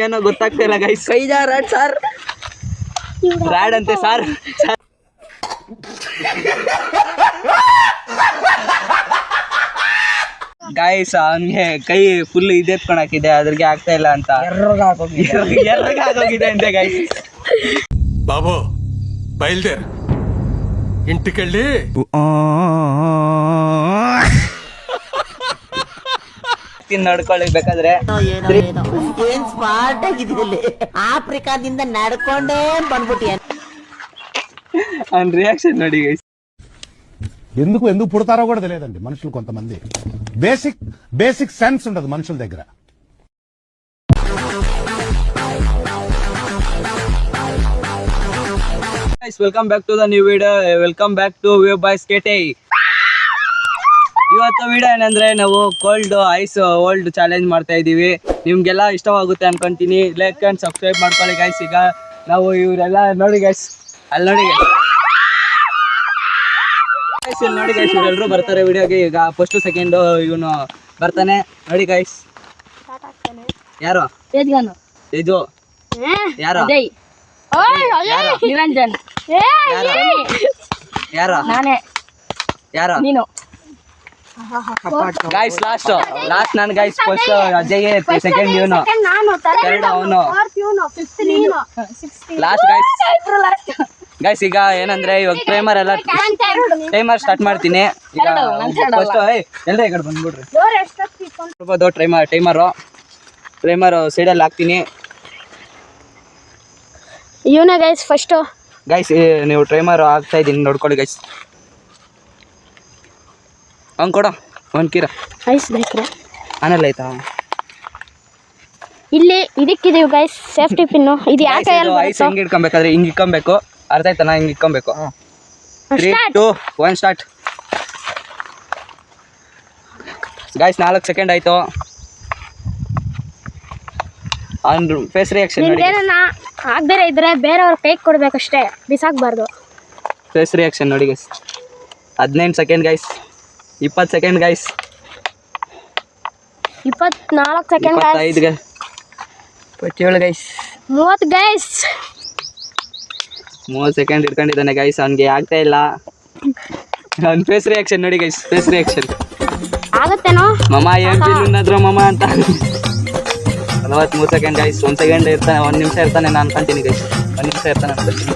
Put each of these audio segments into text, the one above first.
ಏನೋ ಗೊತ್ತಾಗ್ತಾ ಇಲ್ಲ ಗೈಸ್. ಕೈದ ರಾಡ್ ಸರ್, ರಾಡ್ ಅಂತೆ ಸರ್. ಗಾಯ್ಸ್ ಹಂಗೆ ಕೈ ಫುಲ್ ಇದೆತ್ಕೊಳಕಿದೆ, ಅದ್ರಿಗೆ ಆಗ್ತಾ ಇಲ್ಲ ಅಂತ ಎರ್ರಗಾಗೋಗಿದೆ ಅಂತೆ ಗೈಸ್. ಬಾಬು ಬಯಲ್ದೇರ್ ಇಂಟಿಕೆಳ್ಳಿ ನಡ್ಕೊಳ್ಳಿ ಬೇಕಾದ್ರೆ ಏನ್ ಸ್ಮಾರ್ಟ್ ಆಗಿದ್ದಲ್ಲಿ ಆಫ್ರಿಕಾದಿಂದ ನಡ್ಕೊಂಡೇ ಬಂದ್ಬಿಟ್ಟಿ. ಅವ್ನ ರಿಯಾಕ್ಷನ್ ನೋಡಿ ಗೈಸ್. ఎందుకు పుడతారో కూడా తెలియదండి మనుషులు కొంతమంది. బేసిక్ సెన్స్ ఉండదు మనుషుల దగ్గర. Welcome back to the new video. Welcome back to wave boys KTI. ಇವತ್ತು ವಿಡಿಯೋ ಏನಂದ್ರೆ ನಾವು ಕೋಲ್ಡ್ ಐಸ್ ಓಲ್ಡ್ ಚಾಲೆಂಜ್ ಮಾಡ್ತಾ ಇದೀವಿ. ನಿಮ್ಗೆಲ್ಲ ಇಷ್ಟವಾಗುತ್ತೆ ಅನ್ಕೊಂತೀನಿ. ಲೈಕ್ ಅಂಡ್ ಸಬ್ಸ್ಕ್ರೈಬ್ ಮಾಡ್ಕೊಳ್ಳಿ ಗೈಸ್. ಈಗ ನಾವು ಇವರೆಲ್ಲ ನೋಡಿ ಗೈಸ್, ಅಲ್ಲಿ ನೋಡಿ ಗೈಸ್, ಇಲ್ಲಿ ನೋಡಿ ಗೈಸ್, ಇವರೆಲ್ಲರೂ ಬರ್ತಾರೆ ವಿಡಿಯೋಗೆ. ಈಗ ಫಸ್ಟ್ ಸೆಕೆಂಡ್ ಇವನು ಬರ್ತಾನೆ ನೋಡಿ ಗೈಸ್. ಯಾರು ಇದು? ಯಾರು? ನಿರಂಜನ್. ಯಾರು? ನಾನೇ. ಯಾರು? ನೀನು. ಗೈಸ್ ಲಾಸ್ಟ್ ನಾನು ಗೈಸ್. ಫಸ್ಟ್ ಅಜಯ್, ಸೆಕೆಂಡ್ ಇವನು, ಥರ್ಡ್ ಅವನು, ಲಾಸ್ಟ್ ಗೈಸ್. ಗೈಸ್ ಈಗ ಏನಂದ್ರೆ ಇವಾಗ ಟೈಮರ್ ಸ್ಟಾರ್ಟ್ ಮಾಡ್ತೀನಿ. ಈಗ ಫಸ್ಟ್ ಎಲ್ಲ ಈ ಕಡೆ ಬಂದ್ಬಿಡ್ರಿ. ಟೈಮರು ಸೈಡಲ್ಲಿ ಹಾಕ್ತೀನಿ. ಇವನ ಗೈಸ್ ಫಸ್ಟ್. ಗೈಸ್ ನೀವು ಟೈಮರ್ ಹಾಕ್ತಾ ಇದ್ದೀನಿ ನೋಡ್ಕೊಳ್ಳಿ ಗೈಸ್. ಅವ್ನು ಕೊಡ ಒಂದು ಕೀರ ಐಸ್ ಬೇಕ್ರೆ ಆನೆಲ್ಲ ಆಯ್ತಾ? ಇಲ್ಲಿ ಇದಕ್ಕಿದೀವಿ ಗೈಸ್, ಸೇಫ್ಟಿ ಪಿನ್ನು. ಇದು ಯಾಕೆ ಐಸ್ ಹೆಂಗೆ ಇಟ್ಕೊಬೇಕಾದ್ರೆ ಹಿಂಗೆ ಇಟ್ಕೊಬೇಕು, ಅರ್ಥ ಆಯ್ತಾ? ಹಿಂಗೆ ಇಟ್ಕೊಬೇಕು. 3, 2, 1 ಸ್ಟಾರ್ಟ್. ಗೈಸ್ 4 ಸೆಕೆಂಡ್ ಆಯ್ತು. ಅವ್ನ ಫೇಸ್ ರಿಯಾಕ್ಷನ್ ನೋಡಿ. ಆಗದೇ ಇದ್ರೆ ಬೇರೆಯವ್ರ ಕೈಗೆ ಕೊಡ್ಬೇಕಷ್ಟೇ, ಬಿಸಾಕ್ಬಾರ್ದು. ಫೇಸ್ ರಿಯಾಕ್ಷನ್ ನೋಡಿ guys. 15 second guys. 20 second guys. 24 second 25 guys. 27 guys. 30 guys. 30 second ಇಟ್ಕೊಂಡಿದ್ದಾನೆ ಗೈಸ್. ಅವ್ನಿಗೆ ಆಗ್ತಾ ಇಲ್ಲ. ಅವ್ನ ಫೇಸ್ ರಿಯಾಕ್ಷನ್ ನೋಡಿ ಗೈಸ್. ಫೇಸ್ ರಿಯಾಕ್ಷನ್ ಆಗುತ್ತೇನೋ ಮಮ್ಮ ಏನ್ ಫೀಲ್ ಮಮ್ಮ ಅಂತ. 43 ಸೆಕೆಂಡ್ ಗೈಸ್. 1 ಸೆಕೆಂಡ್ ಇರ್ತಾನೆ, 1 ನಿಮಿಷ ಇರ್ತಾನೆ ನಾನು ಅನ್ಕೊಂತೀನಿ ಗೈಸ್. 1 ನಿಮಿಷ ಇರ್ತಾನೆ ಅನ್ಕೊಂತೀನಿ.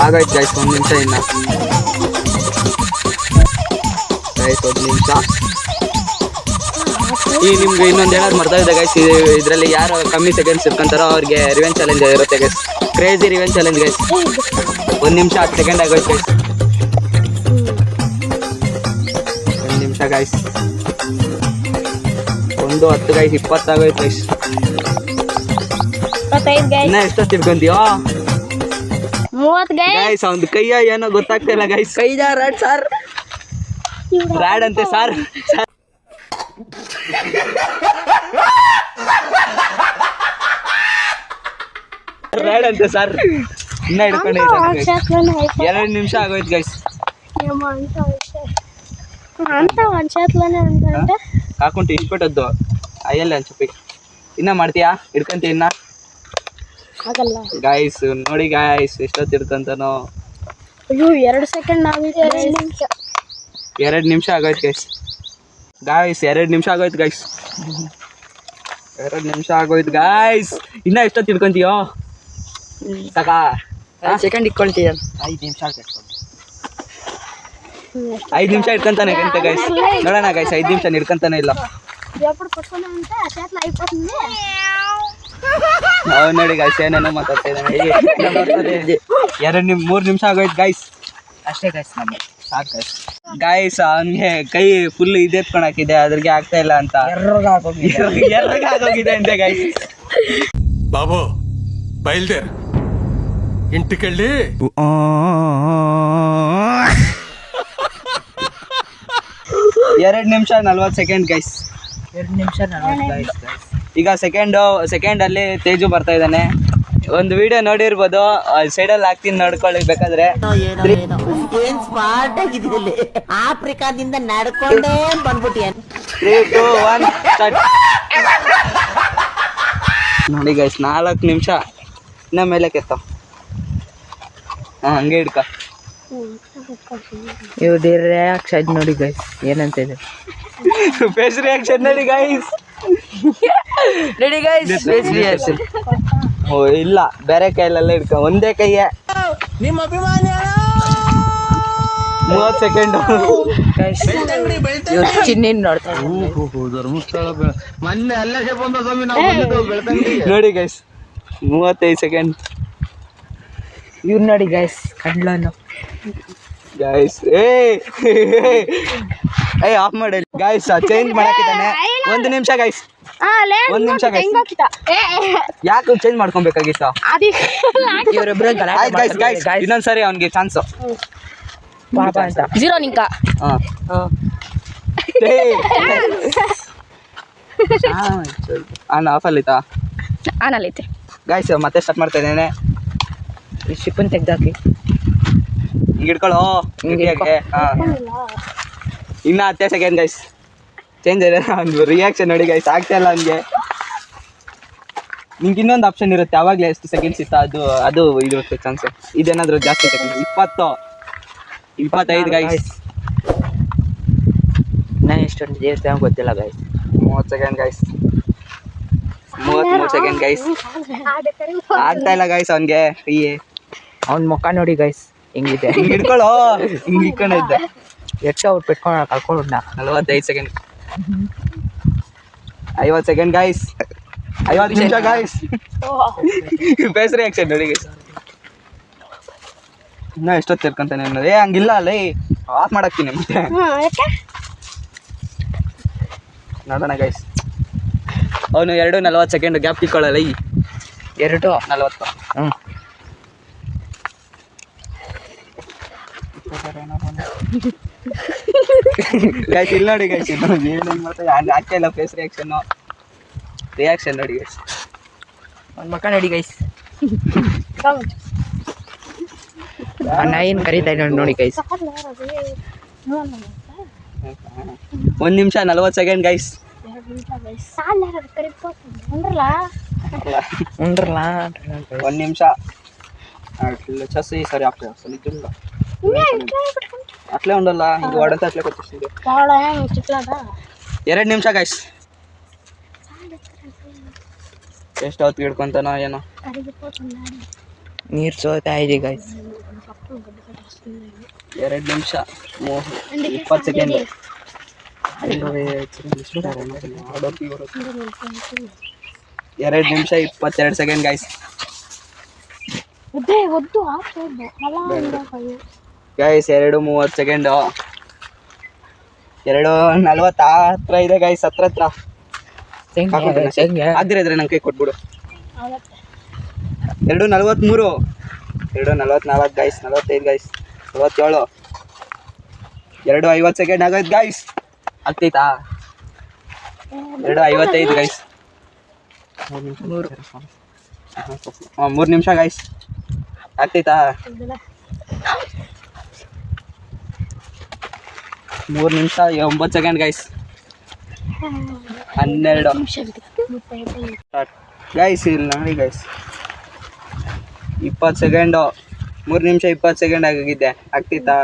ಆಗೋಯ್ತು ಗೈಸ್, 1 ನಿಮಿಷ ಇನ್ನು ಗೈಸ್. 1 ನಿಮಿಷ. ಈ ನಿಮ್ಗೆ ಇನ್ನೊಂದು ಹೇಳೋದು ಮರ್ತಾ ಇದೆ ಗೈಸ್. ಇದರಲ್ಲಿ ಯಾರು ಕಮ್ಮಿ ಸೆಕೆಂಡ್ಸ್ ಇಟ್ಕೊಂತಾರೋ ಅವ್ರಿಗೆ ರಿವೆಂಜ್ ಚಾಲೆಂಜ್ ಇರುತ್ತೆ guys. Crazy revenge challenge guys. 1 ನಿಮಿಷ 10 ಸೆಕೆಂಡ್ ಆಗೋಯ್ತು ಗೈಸ್. 1 ನಿಮಿಷ ಗೈಸ್. 1:10 ಗೈಸ್. 20 ಆಗೋಯ್ತು ಗೈಸ್. 25 ಗೈಸ್. ಇನ್ನ ಎಷ್ಟೊತ್ತು ತಿಳ್ಕೊಂತೀಯೋ? 30 ಗೈಸ್. ಗೈಸ್ ಅವ್ನ ಕೈಯ ಏನೋ ಗೊತ್ತಾಗ್ತಾ ಇಲ್ಲ ಗೈಸ್. ಕೈದ ರಾಡ್ ಸರ್, ರಾಡ್ ಅಂತೆ ಸರ್. ರಾಡ್ ಅಂತೆ ಸರ್. ಇನ್ನ ಹಿಡ್ಕೊಂಡಿದ್ದಾರೆ. 2 ನಿಮಿಷ ಆಗೋಯ್ತು ಗೈಸ್. ಅಂತ ಒಂದ್ಸತ್ಲನೇ ಅಂತ ಹಾಕೊಂಡು ಇಟ್ಬಿಟ್ಟದ್ದು ಅಯ್ಯಲ್ಲ ಅನ್ಸಪ್ಪಿ. ಇನ್ನ ಮಾಡ್ತೀಯಾ? ಹಿಡ್ಕೊಂತೀಯ ಇನ್ನ? ಆಗಲ್ಲ ಗಾಯ್ಸ್ ನೋಡಿ ಗಾಯ್ಸ್, ಎಷ್ಟೊತ್ತು ಇರ್ತಂತಾನೋ. ಅಯ್ಯೋ 2 ಸೆಕೆಂಡ್ ಆಗಿದೆ. 2 ನಿಮಿಷ ಆಗೋಯ್ತು ಗೈಸ್. 2 ನಿಮಿಷ ಆಗೋಯ್ತು ಗೈಸ್. 2 ನಿಮಿಷ ಆಗೋಯ್ತು ಗೈಸ್. ಇನ್ನ ಎಷ್ಟೊತ್ತು ಇಟ್ಕೊಂತೀಯೋ? ಸಾಕಾ? ಸೆಕೆಂಡ್ ಇಟ್ಕೊಳ್ತೀಯ? 5 ನಿಮಿಷ 5 ನಿಮಿಷ ಇಟ್ಕೊಂತಾನೆ ಅಂತ ಗೈಸ್. ನೋಡೋಣ ಗೈಸ್, 5 ನಿಮಿಷ ಇಟ್ಕೊಂತಾನೆ ಇಲ್ಲ. ಅವ್ನು ನೋಡಿ ಗೈಸ್ ಏನೇನೋ ಮಾತಾಡ್ತಾ ಇದ್ದಾನೆ. 3 ನಿಮಿಷ ಆಗೋಯ್ತು ಗೈಸ್. ಅಷ್ಟೇ ಗೈಸ್, ನಮಗೆ ಸಾಕು ಗೈಸ್. ಗಾಯ್ಸ್ ಅವನಿಗೆ ಕೈ ಫುಲ್ ಇದೆತ್ಕೊಳಕಿದೆ, ಅದ್ರಿಗೆ ಆಗ್ತಾ ಇಲ್ಲ ಅಂತ ಎರ್ರಗಾಗೋಗಿದೆ ಅಂತೆ ಗೈಸ್. ಬಾಬು ಬಯಲ್ದೇರ್ ಇಂಟಿಕೆಳ್ಳಿ. 2 ನಿಮಿಷ 40 ಸೆಕೆಂಡ್ ಗೈಸ್. 2 ನಿಮಿಷ 40 ಗೈಸ್. ಈಗ ಸೆಕೆಂಡ್ ಅಲ್ಲಿ ತೇಜು ಬರ್ತಾ ಇದ್ದಾನೆ. ಒಂದು ವಿಡಿಯೋ ನೋಡಿರ್ಬೋದು, ಸೈಡಲ್ಲಿ ಹಾಕ್ತೀನಿ ನೋಡ್ಕೊಳ್ಳಿ ಬೇಕಾದ್ರೆ. ಏನ್ ಸ್ಮಾರ್ಟ್ ಆಗಿದ್ದಲ್ಲಿ ಆಫ್ರಿಕಾದಿಂದ ನಡ್ಕೊಂಡೇ ಬಂದ್ಬಿಟ್ಟಿ. 3, 2, 1 ಸ್ಟಾರ್ಟ್. ನೋಡಿ ಗೈಸ್ 4 ನಿಮಿಷ ಇನ್ನ ಮೇಲೆ ಕೆತ್ತ. ಹಂಗೆ ಹಿಡ್ಕ. ಇವ್ರದ್ದು ರಿಯಾಕ್ಷನ್ ನೋಡಿ ಗೈಸ್ ಏನಂತ ಇದೆ. ಫೇಸ್ ರಿಯಾಕ್ಷನ್ ನೋಡಿ guys. Ready guys face reaction. ಓ ಇಲ್ಲ, ಬೇರೆ ಕೈಯಲ್ಲೆಲ್ಲ ಹಿಡ್ಕ, ಒಂದೇ ಕೈಯೇ. ನಿಮ್ಮ ಅಭಿಮಾನಿ 30 ಸೆಕೆಂಡ್. ಇವ್ರು ಚಿನ್ನಿನ್ ನೋಡ್ತಾ ನೋಡಿ ಗೈಸ್ 35 ಸೆಕೆಂಡ್. ಇವ್ರು ನೋಡಿ ಗೈಸ್ ಕಡ್ಲನ್ನು ಗೈಸ್ ಏ ಆಫ್ ಮಾಡಿ ಗೈಸ್. ಚೇಂಜ್ ಮಾಡಕ್ಕಿದ್ದಾನೆ. 1 ನಿಮಿಷ ಗೈಸ್. 1 ನಿಮಿಷ ಗೈಸ್. ಯಾಕೆ ಚೇಂಜ್ ಮಾಡ್ಕೊಬೇಕಾಗಿತ್ತ? ಇವರಿಬ್ರು ಆಯ್ತು ಗೈಸ್ ಗೈಸ್, ಇನ್ನೊಂದ್ಸರಿ ಅವ್ನಿಗೆ ಚಾನ್ಸು. ಪಾಪ ಅಂತ 0 ನಿಂಕ. ಆಫಲ್ಲಿತ್ತಾ? ಆನಲ್ಲೈತೆ ಗೈಸ್ ಮತ್ತೆ ಸ್ಟಾರ್ಟ್ ಮಾಡ್ತಾ ಇದ್ದೇನೆ. ಈ ಶಿಪ್ಪನ್ ತೆಗ್ದಾಕಿ ಹಿಂಗೆ ಹಿಡ್ಕೊಳ್ಳೋ. ಇನ್ನ 10 ಸೆಕೆಂಡ್ ಗೈಸ್. ಚೇಂಜ್ ಇದೆ ಒಂದು ರಿಯಾಕ್ಷನ್ ನೋಡಿ ಗೈಸ್. ಆಗ್ತಾ ಇಲ್ಲ ಅವನಿಗೆ. ನಿಂಗೆ ಇನ್ನೊಂದು ಆಪ್ಷನ್ ಇರುತ್ತೆ, ಅವಾಗಲೇ ಎಷ್ಟು ಸೆಕೆಂಡ್ಸ್ ಇತ್ತು ಅದು ಇರುತ್ತೆ ಚಾನ್ಸ್. ಇದೇನಾದರೂ ಜಾಸ್ತಿ ಸೆಕೆಂಡ್ 20 25 ಗೈಸ್. ನಾನು ಎಷ್ಟೊಂದು ದೇವಸ್ಥಾನ ಗೊತ್ತಿಲ್ಲ guys. 30 second guys. 33 second guys. ಆಗ್ತಾ ಇಲ್ಲ ಗೈಸ್ ಅವನಿಗೆ. ಅವ್ನ ಮುಖ ನೋಡಿ ಗೈಸ್ ಹೆಂಗಿದೆ. ಹಿಂಗೆ ಹಿಡ್ಕೊಳ್ಳೋ. ಹಿಂಗೆ ಇಟ್ಕೊಂಡಿದ್ದೆ. ಎಷ್ಟು ಅವ್ರು ಬಿಟ್ಕೊಂಡು ಕಳ್ಕೊಂಡು 45 ಸೆಕೆಂಡ್. 50 second guys. 50 ನಿಮಿಷ ಗೈಸ್. ಫೇಸ್ ರಿಯಾಕ್ಷನ್ ನೋಡಿ ಗೈಸ್. ಇನ್ನೂ ಎಷ್ಟೊತ್ತು ತಿರ್ಕೊಂತಾನೆ ಅನ್ನೋದು. ಹಂಗಿಲ್ಲ ಅಲ್ಲ, ಆಫ್ ಮಾಡಾಕ್ತೀನಿ ಮತ್ತೆ. ನೋಡೋಣ ಗೈಸ್. ಅವನು 2:40 ಸೆಕೆಂಡ್ ಗ್ಯಾಪ್ ತಿಕ್ಕೊಳ್ಳಲ್ಲ. 2:40. ಗೈಸ್ ಇಲ್ಲಿ ನೋಡಿ ಗೈಸ್. ಏನೇನು ಮಾಡ್ತಾರೆ ಆಗ್ತಾ ಇಲ್ಲ ಫೇಸ್ ರಿಯಾಕ್ಷನ್ ನೋಡಿ ಗೈಸ್. ಅವ್ನ ಮುಖ ನೋಡಿ ಗೈಸ್. ನಾ ಏನು ಕರೀತಾ ಇದ್ದೀನಿ ನೋಡಿ ಗೈಸ್. 1 ನಿಮಿಷ 40 ಸೆಕೆಂಡ್ ಗೈಸ್. ಉಂಡ್ರಲ್ಲ 1 ನಿಮಿಷ. ಚಸ್ ಈ ಸರಿ ಆಗ್ತದೆ ಅಟ್ಲೇ ಉಂಡಲ್ಲ. ಹಿಂಗೆ ಹೊಡೆತ ಅಟ್ಲೇ ಕೊಟ್ಟಿಸ್ತಿದ್ದೆ. 2 ನಿಮಿಷ ಗೈಸ್. ಎಷ್ಟು ಹೊತ್ತು ಹಿಡ್ಕೊಂತಾನೋ ಏನೋ. ನೀರು ಸೋತಾ ಇದೆ ಗೈಸ್. 2 ನಿಮಿಷ 20 ಸೆಕೆಂಡ್. 2 ನಿಮಿಷ 22 ಸೆಕೆಂಡ್ ಗೈಸ್. Guys 2:30 second. 2:40 ಹತ್ರ ಇದೆ ಗೈಸ್. ಹತ್ರ ಆಗಿದ್ರೆ ನಂಗೆ ಕೈ ಕೊಟ್ಬಿಡು. 2:43. 2:44 ಗೈಸ್. 45 ಗೈಸ್. 47. 2:50 ಸೆಕೆಂಡ್ ಆಗೋಯ್ತು ಗೈಸ್. ಆಗ್ತೈತಾ? 2:55 ಗೈಸ್. 3 ನಿಮಿಷ ಗೈಸ್. ಆಗ್ತೈತಾ? 3 ನಿಮಿಷ 9 ಸೆಕೆಂಡ್ ಗೈಸ್. 12 ಗೈಸ್. ಇಲ್ಲಿ ನೋಡಿ ಗೈಸ್ 20 ಸೆಕೆಂಡು. 3 ನಿಮಿಷ 20 ಸೆಕೆಂಡ್ ಆಗಿದ್ದೆ. ಆಗ್ತೈತಾ?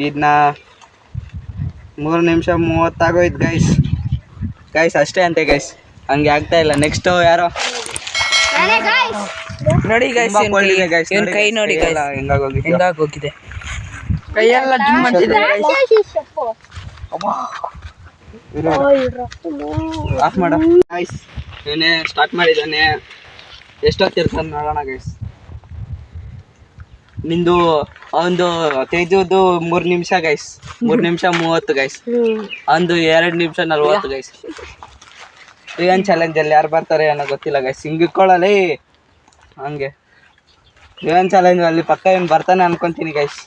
ಇದನ್ನ 3 ನಿಮಿಷ 30 ಆಗೋಯ್ತು ಗೈಸ್. ಅಷ್ಟೇ ಅಂತೆ ಗೈಸ್. ಹಂಗೆ ಆಗ್ತಾ ಇಲ್ಲ. ನೆಕ್ಸ್ಟ್ ಯಾರೋ ನೋಡಿ ಗೈಸ್. ಇವನ್ ಕೈ ನೋಡಿ ಗೈಸ್ ಹೆಂಗಾಗೋಗಿದೆ. ಕೈಯೆಲ್ಲ ಜುಮ್ ಅಂತಿದೆ ಗೈಸ್. ಆಫ್ ಮಾಡ ಗೈಸ್. ಇವನೇ ಸ್ಟಾರ್ಟ್ ಮಾಡಿದ್ದಾನೆ. ಎಷ್ಟೊತ್ತಿರ್ತಾನೆ ನೋಡೋಣ ಗೈಸ್. ನಿಂದು ಒಂದು ತೇಜುದು 3 ನಿಮಿಷ ಗೈಸ್. 3 ನಿಮಿಷ 30 ಗೈಸ್. ಒಂದು 2 ನಿಮಿಷ 40 ಗೈಸ್. ಏನು ಚಾಲೆಂಜಲ್ಲಿ ಯಾರು ಬರ್ತಾರೆ ಅನ್ನೋ ಗೊತ್ತಿಲ್ಲ ಗೈಸ್. ಹಿಂಗೆ ಇಟ್ಕೊಳ್ಳಲಿ ಹಂಗೆ. ಏನು ಚಾಲೆಂಜ್ ಅಲ್ಲಿ ಪಕ್ಕ ಏನು ಬರ್ತಾನೆ ಅನ್ಕೊಂತೀನಿ ಗೈಸ್.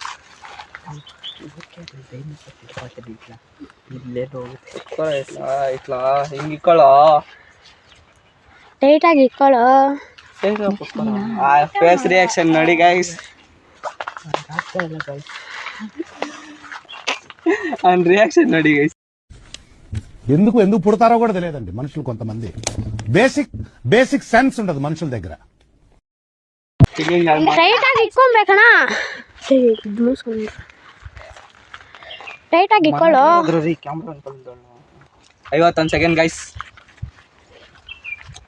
ಇಟ್ಲಾ ಹಿಂಗೆ ಇಟ್ಕೊಳ್ಳೋ. ಟೈಟಾಗಿ ಇಟ್ಕೊಳ್ಳೋ. ಫೇಸ್ ರಿಯಾಕ್ಷನ್ ನೋಡಿ ಗೈಸ್. ಅವ್ನ ರಿಯಾಕ್ಷನ್ ನೋಡಿ ಗೈಸ್. ఎందుకు ఎందుకు పుడతారో కూడా తెలియదండి మనుషులు కొంతమంది. బేసిక్ సెన్స్ ఉండదు మనుషుల దగ్గర. ಟೈಟ್ ಆಗಿ ಇಟ್ಕೊಬೇಕಣ. ಟೈಟ್ ಆಗಿ ಇಟ್ಕೊಳ್ಳೋ. 51 ಸೆಕೆಂಡ್ ಗೈಸ್.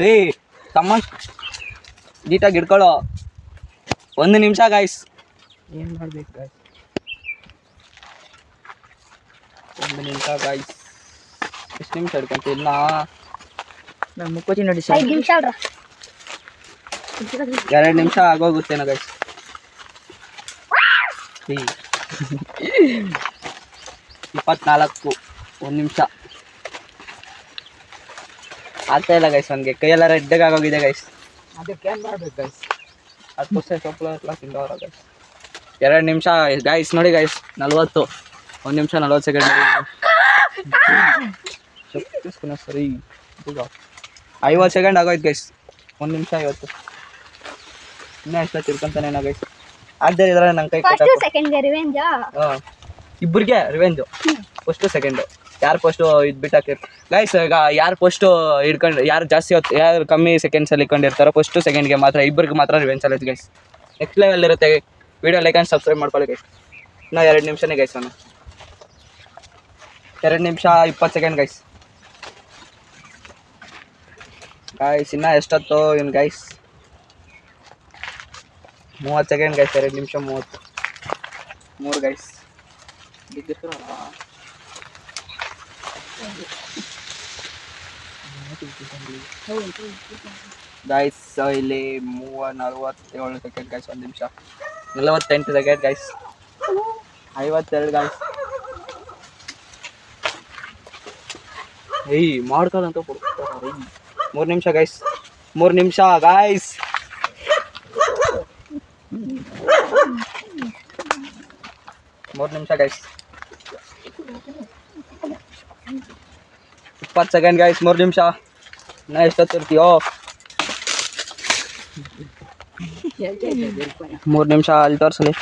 ಏ ತಮ್ಮ ನೀಟಾಗಿ ಇಟ್ಕೊಳ್ಳೋ. 1 ನಿಮಿಷ ಗೈಸ್. ಏನು ಮಾಡ್ಬೇಕು ಗೈಸ್? 1 ನಿಮಿಷ ಗೈಸ್. ಎಷ್ಟು ನಿಮಿಷ ಹಿಡ್ಕೊಂತ ಇಲ್ಲ ನಾನು ಮುಕ್ಕೋತಿ ನೋಡಿ 5 ನಿಮಿಷ ಅಲ್ರ. 2 ನಿಮಿಷ ಆಗೋಗುತ್ತೇನೋ ಗೈಸ್. 24 1 ನಿಮಿಷ ಆಗ್ತಾ ಇಲ್ಲ ಗೈಸ್. ನನಗೆ ಕೈಯೆಲ್ಲ ರೆಡ್ಡಾಗಿ ಆಗೋಗಿದೆ ಗೈಸ್. ಅದಕ್ಕೆ ಏನು ಮಾಡ್ಬೇಕು ಗೈಸ್? ಅದು ಪುಸ್ತಕ ಸೊಪ್ಪು ಎಲ್ಲ ತಿಂದವರ ಗೈಸ್. 2 ನಿಮಿಷ ಗೈಸ್ ನೋಡಿ ಗೈಸ್. 40 1 ನಿಮಿಷ 40 ಸೆಕೆಂಡ್ ಸರಿ. 50 ಸೆಕೆಂಡ್ ಆಗೋಯ್ತು ಗೈಸ್. 1 ನಿಮಿಷ 50. ಇನ್ನೂ ಎಷ್ಟು ತಿರ್ಕೊಂತಾನೇನೋ ಗೈಸ್. ಆಗದೆ ಇದ್ರೆ ನನ್ನ ಕೈ ಫಸ್ಟ್ ಸೆಕೆಂಡ್ ಗೆ ರಿವೆಂಜ್. ಹಾಂ ಇಬ್ಬರಿಗೆ ರಿವೆಂಜು. ಫಸ್ಟು ಸೆಕೆಂಡು ಯಾರು ಫಸ್ಟು ಇದು ಬಿಟ್ಟಾಕಿರ್ ಗೈಸ್. ಈಗ ಯಾರು ಫಸ್ಟು ಹಿಡ್ಕೊಂಡು ಯಾರು ಜಾಸ್ತಿ ಹೊತ್ತು ಯಾರು ಕಮ್ಮಿ ಸೆಕೆಂಡ್ಸಲ್ಲಿ ಇಟ್ಕೊಂಡಿರ್ತಾರೋ ಫಸ್ಟು ಸೆಕೆಂಡ್ಗೆ ಮಾತ್ರ ಇಬ್ಬರಿಗೆ ಮಾತ್ರ revenge challenge guys. Next level ಇರುತ್ತೆ. ವೀಡಿಯೋ ಲೈಕ್ ಆ್ಯಂಡ್ ಸಬ್ಸ್ಕ್ರೈಬ್ ಮಾಡ್ಕೊಳ್ಳಿ ಗೈಸ್. ಇನ್ನೂ 2 ನಿಮಿಷನೇ ಗೈಸ್. ನಾನು 2 ನಿಮಿಷ 20 ಸೆಕೆಂಡ್ ಗೈಸ್. ಗೈಸ್ ಇನ್ನೂ ಎಷ್ಟೊತ್ತು ಇನ್ನು ಗೈಸ್? 30 second guys. 2 ನಿಮಿಷ 30. 3 ಗೈಸ್. ಗೈಸ್ ಇಲ್ಲಿ 47 ಸೆಕೆಂಡ್ ಗೈಸ್. 1 ನಿಮಿಷ 48 ಸೆಕೆಂಡ್ ಗೈಸ್. 52 ಗೈಸ್. ಏಯ್ ಮಾಡ್ಕೊಳ್ಳಂತ ಕೊಡ್ತಾರೆ. 3 ನಿಮಿಷ ಗೈಸ್. 3 ನಿಮಿಷ ಗೈಸ್. 3 ನಿಮಿಷ ಗೈಸ್. 20 second guys. 3 ನಿಮಿಷ. ನಾ ಎಷ್ಟೊತ್ತಿರ್ತೀಯೋ? 3 ನಿಮಿಷ ಅಲ್ಲಿ ತೋರಿಸಲಿ.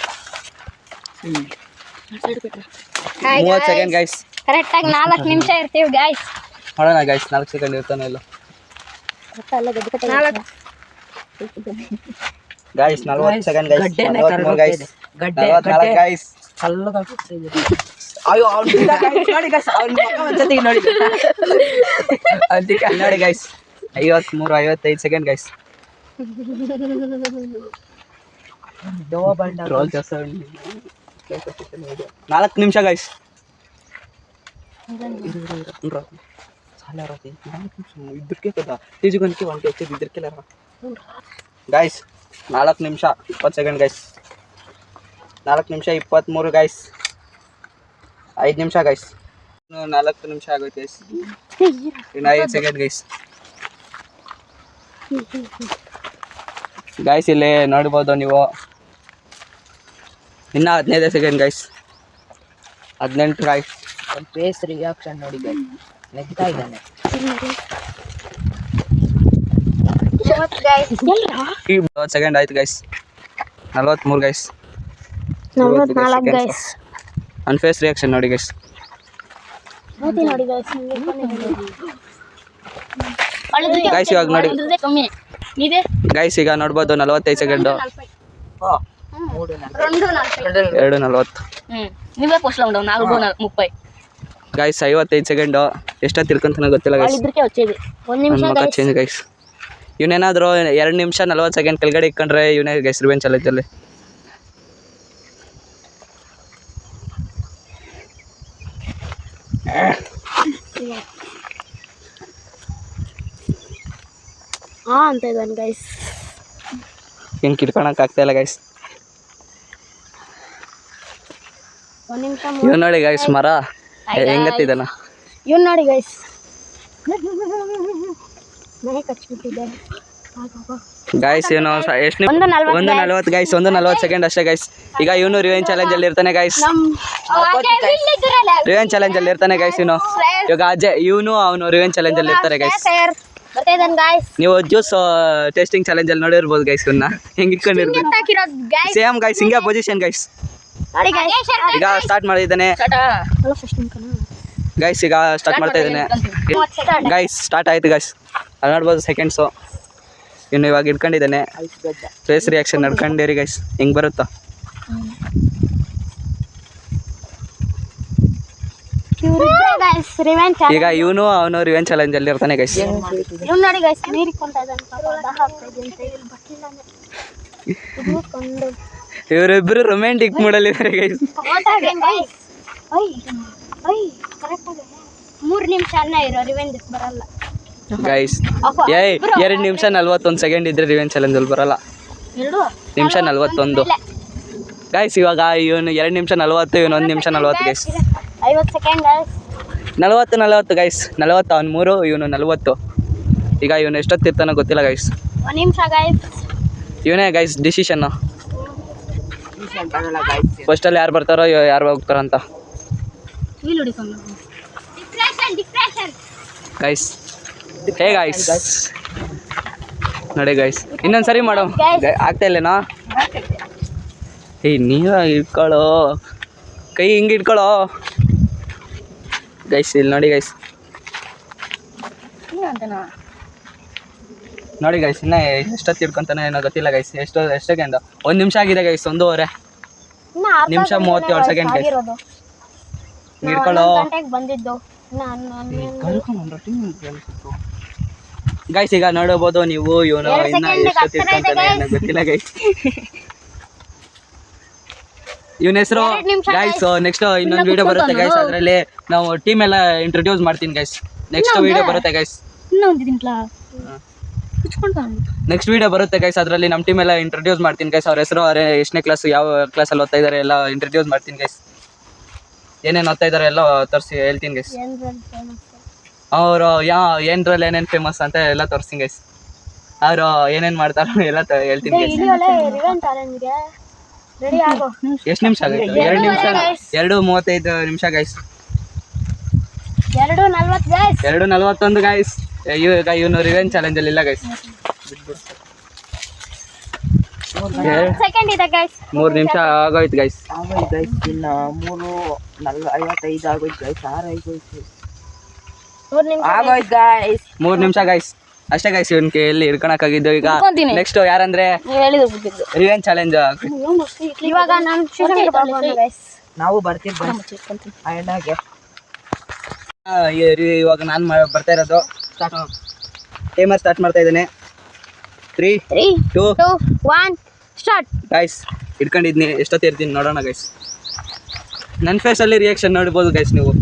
30 ಸೆಕೆಂಡ್ ಗೈಸ್. ಕರೆಕ್ಟ್ ಆಗಿ 4 ನಿಮಿಷ ಇರ್ತೀವಿ ಗೈಸ್. ನೋಡೋಣ ಗೈಸ್ 4 ಸೆಕೆಂಡ್ ಇರ್ತಾನೆ ಇಲ್ಲ guys. 40 second guys. 43 guys. 44 guys. ಅಯ್ಯೋ ನೋಡಿ ಗೈಸ್. ಒಂದ್ಸತಿ ನೋಡಿ ಅದಕ್ಕೆ ನೋಡಿ ಗೈಸ್. 53 55 second guys. ರೋಲ್ 4 ನಿಮಿಷ ಗೈಸ್. ಇದ್ರಕ್ಕೆ ಕದಾ ತೇಜುಗನ್ಗೆ 1 ಹೆಚ್ಚು ಇದ್ರಕ್ಕೆಲ್ಲ ಗೈಸ್. 4 ನಿಮಿಷ 20 ಸೆಕೆಂಡ್ ಗೈಸ್. 4 ನಿಮಿಷ 23 ಗೈಸ್. 5 ನಿಮಿಷ ಗೈಸ್. 4 ನಿಮಿಷ ಆಗೋಯ್ತು ಗೈಸ್. ಇನ್ನು 5 ಸೆಕೆಂಡ್ ಗೈಸ್. ಗೈಸ್ ಇಲ್ಲಿ ನೋಡ್ಬೋದು ನೀವು. ಇನ್ನು 15 ಸೆಕೆಂಡ್ ಗೈಸ್. 18 ಗೈಸ್. ಒಂದು ಫೇಸ್ ರಿಯಾಕ್ಷನ್ ನೋಡಿ ಗೈಸ್. ನೆಗ್ತಾ ಇದ್ದಾನೆ. 40 ಸೆಕೆಂಡ್ ಆಯ್ತು ಗೈಸ್. 43 ಗೈಸ್. 44 ಗೈಸ್. ನನ್ನ ಫೇಸ್ ರಿಯಾಕ್ಷನ್ ನೋಡಿ ಗೈಸ್. ನೋಡಿ ಗೈಸ್. ಗೈಸ್ ಇವಾಗ ನೋಡಿ ಕಮ್ಮಿ ಇದೆ ಗೈಸ್. ಈಗ ನೋಡ್ಬೋದು 45 ಸೆಕೆಂಡು. 2:40 ನೀವೇ ಪೋಸ್ಟ್ లో ఉండవు 4:30 ಗೈಸ್. 55 ಸೆಕೆಂಡು. ಎಷ್ಟೊತ್ತು ತಿರ್ಕೊಂತಾನೆ ಗೊತ್ತಿಲ್ಲ ಗೈಸ್. ಇದ್ರಕ್ಕೆ వచ్చేది 1 ನಿಮಿಷ ಗೈಸ್. Change guys. ಇವನೇನಾದರೂ 2 ನಿಮಿಷ 40 ಸೆಕೆಂಡ್ ಕೆಳಗಡೆ ಇಟ್ಕೊಂಡ್ರೆ ಇವನೇ ಗೈಸ್ ರಿವೆಂಜ್ ಚಾಲೆಂಜಲ್ಲಿ. ಅಂತ ಇದ್ದಾನೆ ಗೈಸ್. ಹೆಂಗೆ ಕಿಡ್ಕೊಳಕ್ ಆಗ್ತಾ ಇಲ್ಲ ಗೈಸ್. 1 ನಿಮಿಷ. ಇವ್ ನೋಡಿ ಗೈಸ್ ಮರ ಹೆಂಗತ್ತಿದ್ದಾನ. ಇವ್ ನೋಡಿ ಗೈಸ್. ಮನೆ ಕಚ್ಚಿಬಿಟ್ಟಿದ್ದಾರೆ ಗೈಸ್. ಇವನು ಎಷ್ಟು 1:40 ಗೈಸ್. 1:40 ಸೆಕೆಂಡ್ ಅಷ್ಟೇ ಗೈಸ್. ಈಗ ಇವನು ರಿವೆಂಜ್ ಚಾಲೆಂಜ್ ಅಲ್ಲಿ ಇರ್ತಾನೆ ಗೈಸ್. ರಿವೆಂಜ್ ಚಾಲೆಂಜ್ ಅಲ್ಲಿ ಇರ್ತಾನೆ ಗೈಸ್. ಇವಾಗ ಅಜಯ್ ಇವನು ಅವನು ರಿವೆಂಜ್ ಚಾಲೆಂಜ್ ಅಲ್ಲಿ ಇರ್ತಾರೆ ಗೈಸ್. ನೀವು ಜ್ಯೂಸ್ ಟೇಸ್ಟಿಂಗ್ ಚಾಲೆಂಜ್ ಅಲ್ಲಿ ನೋಡಿರ್ಬೋದು ಗೈಸ್. ಇವನ್ನ ಹೆಂಗ್ ಇಟ್ಕೊಂಡಿರ್ಬೇಕು ಸೇಮ್ ಗೈಸ್. ಹಿಂಗೆ ಪೊಸಿಷನ್ ಗೈಸ್. ಈಗ ಸ್ಟಾರ್ಟ್ ಮಾಡಿದ್ದಾನೆ. ಗೈಸ್ ಈಗ ಸ್ಟಾರ್ಟ್ ಮಾಡ್ತಾ ಇದ್ದೇನೆ ಗೈಸ್. ಸ್ಟಾರ್ಟ್ ಆಯ್ತು ಗೈಸ್. ಅಲ್ಲಿ ನೋಡ್ಬೋದು ಸೆಕೆಂಡ್ಸು. ಇನ್ನು ಇವಾಗ ಇಟ್ಕೊಂಡಿದ್ದೇನೆ. ಫೇಸ್ ರಿಯಾಕ್ಷನ್ ನಡ್ಕೊಂಡಿರಿ ಗೈಸ್, ಹೆಂಗೆ ಬರುತ್ತಾ. ಈಗ ಇವನು ಅವನು ರಿವೆಂಜ್ ಚಾಲೆಂಜ್ ಅಲ್ಲಿ ಇರ್ತಾನೆ ಗೈಸ್. ನೋಡಿ ಗೈಸ್ ನೀರಿಕೊಂತ ಇವರಿಬ್ಬರು ರೊಮ್ಯಾಂಟಿಕ್ ಮೂಡಲ್ಲಿ ಇದ್ದಾರೆ ಗೈಸ್. 3 ನಿಮಿಷ ಅನ್ನ ಇರೋ ರಿವೆಂಜ್ ಬರಲ್ಲ ಗೈಸ್. 2 ನಿಮಿಷ 41 ಸೆಕೆಂಡ್ ಇದ್ರೆ ರಿವೆಂಜ್ ಚಾಲೆಂಜ್ ಅಲ್ಲಿ ಬರಲ್ಲ. 2 ನಿಮಿಷ 41 ಗೈಸ್. ಇವಾಗ ಇವನು 2 ನಿಮಿಷ 40, ಇವನು 1 ನಿಮಿಷ 40 ಗೈಸ್. 50 second guys. 40 ಗೈಸ್. 40 ಅವ್ನು 3, ಇವನು 40. ಈಗ ಇವನು ಎಷ್ಟೊತ್ತಿರ್ತಾನೋ ಗೊತ್ತಿಲ್ಲ ಗೈಸ್. 1 ನಿಮಿಷ ಗೈಸ್. ಇವನೇ ಗೈಸ್ ಡಿಸಿಷನ್ನು. ಫಸ್ಟಲ್ಲಿ ಯಾರು ಬರ್ತಾರೋ ಯಾರು ಹೋಗ್ತಾರೋ ಅಂತ ಗೈಸ್. ಹೇ ಗೈಸ್ ನೋಡಿ ಗೈಸ್, ಇನ್ನೊಂದು ಸರಿ ಮಾಡೋ. ಆಗ್ತಾ ಇಲ್ಲೇನಾ? ನೀವ ಇಟ್ಕೊಳ್ಳೋ ಕೈ, ಹಿಂಗೆ ಇಟ್ಕೊಳ್ಳೋ ಗೈಸ್. ಇಲ್ಲಿ ನೋಡಿ ಗೈಸ್, ನೋಡಿ ಗೈಸ್. ಇನ್ನ ಎಷ್ಟೊತ್ತು ಇಟ್ಕೊಂತಾನೆ ಏನೋ ಗೊತ್ತಿಲ್ಲ ಗೈಸ್. ಎಷ್ಟು ಸೆಕೆಂಡ್? 1 ನಿಮಿಷ ಆಗಿದೆ ಗೈಸ್. 1:15 ನಿಮಿಷ 37 ಸೆಕೆಂಡ್ ಗೈಸ್. ಇಟ್ಕೊಳ್ಳೋ ಬಂದಿದ್ದು ಗೈಸ್. ಈಗ ನೋಡಬಹುದು ನೀವು, ಇವನು ಇನ್ನ ಎಷ್ಟೊತ್ತು ಇಟ್ಕೊಂತಾನೆ ಏನೋ ಗೊತ್ತಿಲ್ಲ ಗೈಸ್. ಇವನ ಹೆಸರು ಗೈಸ್. ನೆಕ್ಸ್ಟ್ ಇನ್ನೊಂದು ವಿಡಿಯೋ ಬರುತ್ತೆ ಗೈಸ್, ಅದರಲ್ಲಿ ನಾವು ಟೀಮ್ ಎಲ್ಲ ಇಂಟ್ರೊಡ್ಯೂಸ್ ಮಾಡ್ತೀನಿ ಗೈಸ್. ನೆಕ್ಸ್ಟ್ ವಿಡಿಯೋ ಬರುತ್ತೆ ಗೈಸ್. ನೆಕ್ಸ್ಟ್ ವಿಡಿಯೋ ಬರುತ್ತೆ ಗೈಸ್, ಅದರಲ್ಲಿ ನಮ್ಮ ಟೀಮ್ ಎಲ್ಲ ಇಂಟ್ರೊಡ್ಯೂಸ್ ಮಾಡ್ತೀನಿ ಗೈಸ್. ಅವ್ರ ಹೆಸರು, ಅವ್ರ ಎಷ್ಟನೇ ಕ್ಲಾಸ್, ಯಾವ ಕ್ಲಾಸಲ್ಲಿ ಓದ್ತಾ ಇದ್ದಾರೆ ಎಲ್ಲ ಇಂಟ್ರೊಡ್ಯೂಸ್ ಮಾಡ್ತೀನಿ ಗೈಸ್. ಏನೇನು ಓದ್ತಾ ಇದ್ದಾರೆ ಎಲ್ಲ ತೋರಿಸಿ ಹೇಳ್ತೀನಿ ಗೈಸ್. ಅವರು ಏನ್ರಲ್ಲಿ ಏನೇನು ಫೇಮಸ್ ಅಂತ ಎಲ್ಲ ತೋರಿಸ್ತೀನಿ ಗೈಸ್. ಅವರು ಏನೇನು ಮಾಡ್ತಾರೋ ಎಲ್ಲ ಹೇಳ್ತೀನಿ ಗೈಸ್. ಎಷ್ಟು ನಿಮಿಷ ಆಗೈತೆ? 2 ನಿಮಿಷ 2:35 ನಿಮಿಷ ಗೈಸ್. 2:41 ಗೈಸ್. ಈಗ ಇವನು ರಿವೆಂಜ್ ಚಾಲೆಂಜ್ ಅಲ್ಲಿ ಇಲ್ಲ ಗೈಸ್. 3 ನಿಮಿಷ ಆಗೋಯ್ತು ಗೈಸ್. ಇನ್ನು 3:55 ಆಗೋಯ್ತು ಗೈಸ್. 3 ನಿಮಿಷ ಗೈಸ್ ಅಷ್ಟೇ ಗೈಸ್. ಇವನ್ ಎಲ್ಲಿ ಹಿಡ್ಕೊಳಕ್ಕಾಗಿದ್ದು. ಈಗ ನೆಕ್ಸ್ಟ್ ಯಾರಂದ್ರೆ ರಿವೆಂಜ್ ಚಾಲೆಂಜ್. ಇವಾಗ ನಾವು ಬರ್ತೀವಿ. ಇವಾಗ ನಾನು ಬರ್ತಾ ಇರೋದು. ಟೈಮರ್ ಸ್ಟಾರ್ಟ್ ಮಾಡ್ತಾ ಇದ್ದೇನೆ. 3, 2, 1 ಸ್ಟಾರ್ಟ್ ಗೈಸ್. ಹಿಡ್ಕೊಂಡಿದ್ನಿ, ಎಷ್ಟೊತ್ತು ಇರ್ತೀನಿ ನೋಡೋಣ ಗೈಸ್. ನನ್ನ ಫೇಸಲ್ಲಿ ರಿಯಾಕ್ಷನ್ ನೋಡ್ಬೋದು ಗೈಸ್ ನೀವು.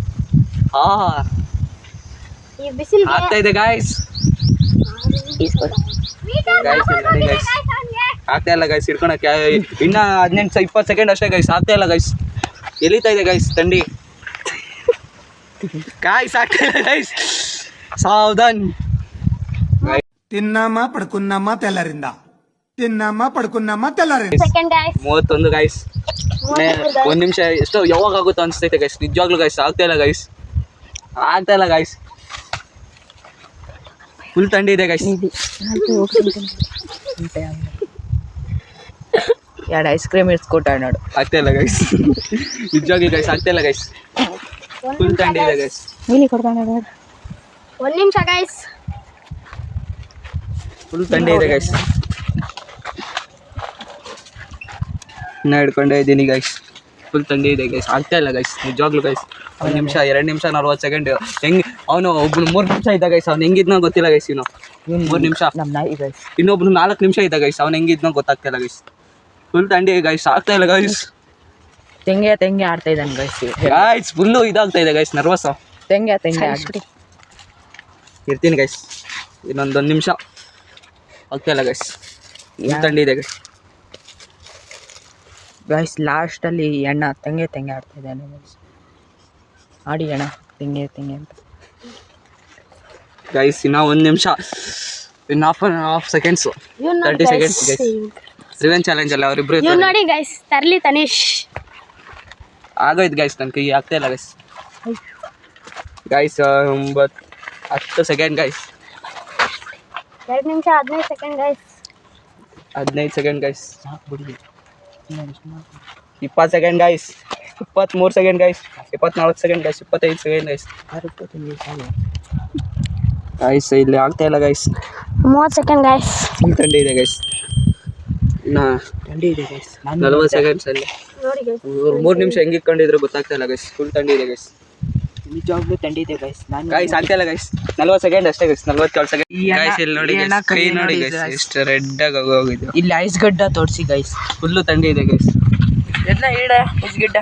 ಆಗ್ತಾ ಇದೆ ಗೈಸ್. ಗೈಸ್ ಆಗ್ತಾ ಇಲ್ಲ ಗೈಸ್ ಹಿಡ್ಕೊಳಕ್ಕೆ. ಇನ್ನ 18-20 ಸೆಕೆಂಡ್ ಅಷ್ಟೇ ಗೈಸ್. ಆಗ್ತಾ ಇಲ್ಲ ಗೈಸ್. ಎಲಿತಾ ಇದೆ ಗೈಸ್ ಥಂಡಿ ಗೈಸ್. ಆಗ್ತಾ ಇಲ್ಲ ಗೈಸ್. ಸಾವಧಾನ್. తిన్నామా పడుకున్నామా తెల్లరిందా తిన్నామా పడుకున్నామా తెల్లరిందా ಸೆಕೆಂಡ್ ಗೈಸ್. 31 ಗೈಸ್. 1 ನಿಮಿಷ ಎಷ್ಟೋ ಯಾವಾಗ ಆಗುತ್ತೋ ಅನಿಸ್ತೈತೆ ಗೈಸ್. ನಿಜವಾಗ್ಲೂ ಗೈಸ್ ಆಗ್ತಾ ಇಲ್ಲ ಗೈಸ್. ಆಗ್ತಾ ಇಲ್ಲ ಗೈಸ್. ಫುಲ್ ಥಂಡಿ ಇದೆ ಗೈಸ್. 2 ಐಸ್ ಕ್ರೀಮ್ ಇಸ್ಕೊಟ್ಟ ನೋಡು. ಆಗ್ತಾ ಇಲ್ಲ ಗೈಸ್. ನಿಜವಾಗ್ಲೂ ಗೈಸ್ ಆಗ್ತಾ ಇಲ್ಲ ಗೈಸ್. ಫುಲ್ ಥಂಡಿ ಇದೆ ಗೈಸ್. 1 ನಿಮಿಷ ಗೈಸ್. ಫುಲ್ ಥಂಡಿ ಇದೆ ಗೈಸ್. ಇನ್ನ ಹಿಡ್ಕೊಂಡೇ ಇದ್ದೀನಿ ಗೈಸ್. ಫುಲ್ ಥಂಡಿ ಇದೆ ಗೈಸ್. ಆಗ್ತಾ ಇಲ್ಲ ಗೈಸ್ ನಿಜವಾಗ್ಲೂ ಗೈಸ್. 1 ನಿಮಿಷ 2 ನಿಮಿಷ 40 ಸೆಕೆಂಡ್. ಹೆಂಗೆ ಅವನು ಒಬ್ನು 3 ನಿಮಿಷ ಇದ್ದ ಗೈಸ್. ಅವ್ನು ಹೆಂಗಿದ್ನೋ ಗೊತ್ತಿಲ್ಲ ಗೈಸ್. ಇವನು 3 ನಿಮಿಷ. ನಮ್ಮ ನಾಯಿ ಗೈಸ್. ಇನ್ನೊಬ್ನು 4 ನಿಮಿಷ ಇದ್ದ ಗೈಸ್. ಅವ್ನು ಹೆಂಗಿದ್ನೋ ಗೊತ್ತಾಗ್ತಾ ಇಲ್ಲ ಗೈಸ್. ಫುಲ್ ಥಂಡಿ ಗೈಸ್. ಆಗ್ತಾ ಇಲ್ಲ ಗೈಸ್. ತೆಂಗೆ ಆಡ್ತಾ ಇದ್ದಾನೆ ಗೈಸ್. ಗೈಸ್ ಫುಲ್ಲು ಇದಾಗ್ತಾ ಇದೆ ಗೈಸ್. ನರ್ವಸ್. ತೆಂಗೆ ಆಡ್ಬಿಟ್ಟು ಇರ್ತೀನಿ ಗೈಸ್. ಇನ್ನೊಂದು 1 ನಿಮಿಷ. ಆಗ್ತಾ ಇಲ್ಲ ಗೈಸ್. ಫುಲ್ ಥಂಡಿ ಇದೆ ಗೈಸ್. ಗೈಸ್ ಲಾಸ್ಟಲ್ಲಿ ಅಣ್ಣ ತೆಂಗೆ ಆಡ್ತಾ ಇದ್ದಾನೆ ಗೈಸ್. ಆಡಿ ಅಣ್ಣ ತೆಂಗೆ ಅಂತ ಗೈಸ್. ಇನ್ನ 1 ನಿಮಿಷ. ಇನ್ನು half seconds. 30 seconds guys. Revenge challenge ಅಲ್ಲ ಅವರಿಬ್ರು. ನೋಡಿ ಗೈಸ್ ತರ್ಲಿ ತನೀಶ್. ಆಗೋಯ್ತು ಗೈಸ್. ನನ್ನ ಕೈ ಆಗ್ತಾ ಇಲ್ಲ ಗೈಸ್. Guys 10 second guys. 2 ನಿಮಿಷ 15 second guys. 15 second guys. 20 second guys. 23 second guys, 24 second guys, 25 second guys. Guys ಇಲ್ಲಿ ಆಗ್ತಾ ಇಲ್ಲ ಗೈಸ್. 30 second guys. ಫುಲ್ ಥಂಡಿ ಇದೆ ಗೈಸ್. ಇನ್ನು 40 ಸೆಕೆಂಡ್ಸ್ ಅಲ್ಲಿ ನೋಡಿ ಗೈಸ್. 3 ನಿಮಿಷ ಹೆಂಗೆ ಇಟ್ಕೊಂಡಿದ್ರು ಗೊತ್ತಾಗ್ತಾ ಇಲ್ಲ ಗೈಸ್. ಫುಲ್ ಥಂಡಿ ಇದೆ ಗೈಸ್. ನಿಜವಾಗ್ಲೂ ಥಂಡಿ ಇದೆ ಗೈಸ್. ಗೈಸ್ ಆಗ್ತಾ ಇಲ್ಲ ಗೈಸ್. 40 ಸೆಕೆಂಡ್ ಅಷ್ಟೇ ಗೈಸ್. 47 second guys. ಇಲ್ಲಿ ನೋಡಿ ಗೈಸ್, ಕೈ ನೋಡಿ ಗೈಸ್ ಎಷ್ಟು ರೆಡ್ ಆಗಿ ಹೋಗಿದೆ. ಇಲ್ಲಿ ಐಸ್ ಗಡ್ಡ ತೋರಿಸಿ ಗೈಸ್. ಫುಲ್ಲು ಥಂಡಿ ಇದೆ ಗೈಸ್. ಎಲ್ಲ ಹೇಳ ಐಸ್ ಗಡ್ಡ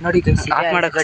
ನೋಡಿ ಗೈಸ್. ಆಫ್ ಮಾಡಕ್ಕೆ